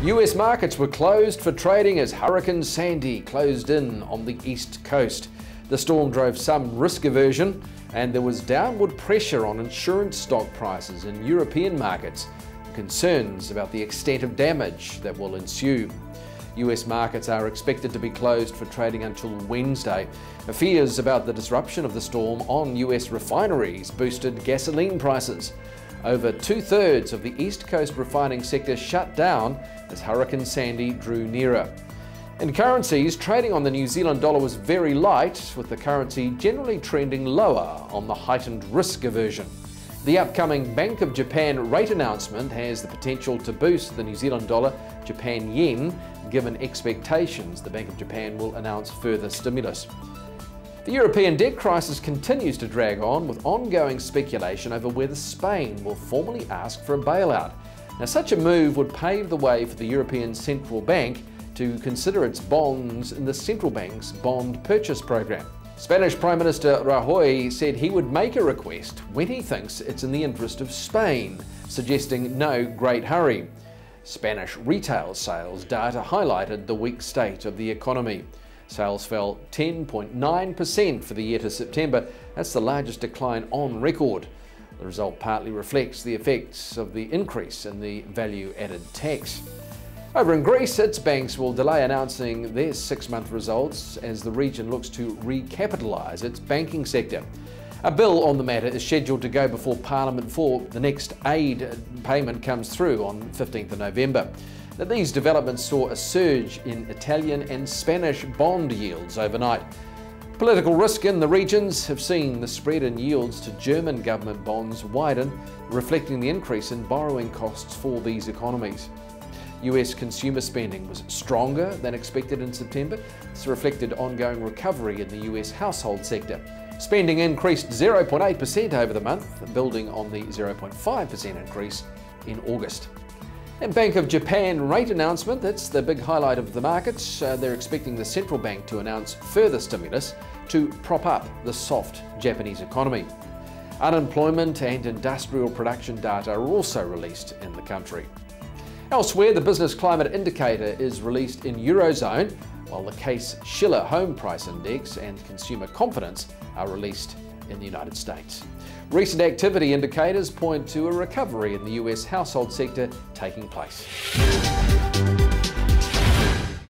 US markets were closed for trading as Hurricane Sandy closed in on the east coast. The storm drove some risk aversion, and there was downward pressure on insurance stock prices in European markets, concerns about the extent of damage that will ensue. US markets are expected to be closed for trading until Wednesday. Fears about the disruption of the storm on US refineries boosted gasoline prices. Over 2/3 of the East Coast refining sector shut down as Hurricane Sandy drew nearer. In currencies, trading on the New Zealand dollar was very light, with the currency generally trending lower on the heightened risk aversion. The upcoming Bank of Japan rate announcement has the potential to boost the New Zealand dollar, Japan yen, given expectations the Bank of Japan will announce further stimulus. The European debt crisis continues to drag on, with ongoing speculation over whether Spain will formally ask for a bailout. Now, such a move would pave the way for the European Central Bank to consider its bonds in the central bank's bond purchase program. Spanish Prime Minister Rajoy said he would make a request when he thinks it's in the interest of Spain, suggesting no great hurry. Spanish retail sales data highlighted the weak state of the economy. Sales fell 10.9% for the year to September. That's the largest decline on record. The result partly reflects the effects of the increase in the value-added tax. Over in Greece, its banks will delay announcing their 6-month results as the region looks to recapitalise its banking sector. A bill on the matter is scheduled to go before Parliament before the next aid payment comes through on 15th of November. Now, these developments saw a surge in Italian and Spanish bond yields overnight. Political risk in the regions have seen the spread in yields to German government bonds widen, reflecting the increase in borrowing costs for these economies. US consumer spending was stronger than expected in September. This reflected ongoing recovery in the US household sector. Spending increased 0.8% over the month, building on the 0.5% increase in August. And Bank of Japan rate announcement, that's the big highlight of the markets. They're expecting the central bank to announce further stimulus to prop up the soft Japanese economy. Unemployment and industrial production data are also released in the country. Elsewhere, the Business Climate Indicator is released in Eurozone, while the Case-Shiller Home Price Index and Consumer Confidence are released in the United States. Recent activity indicators point to a recovery in the US household sector taking place.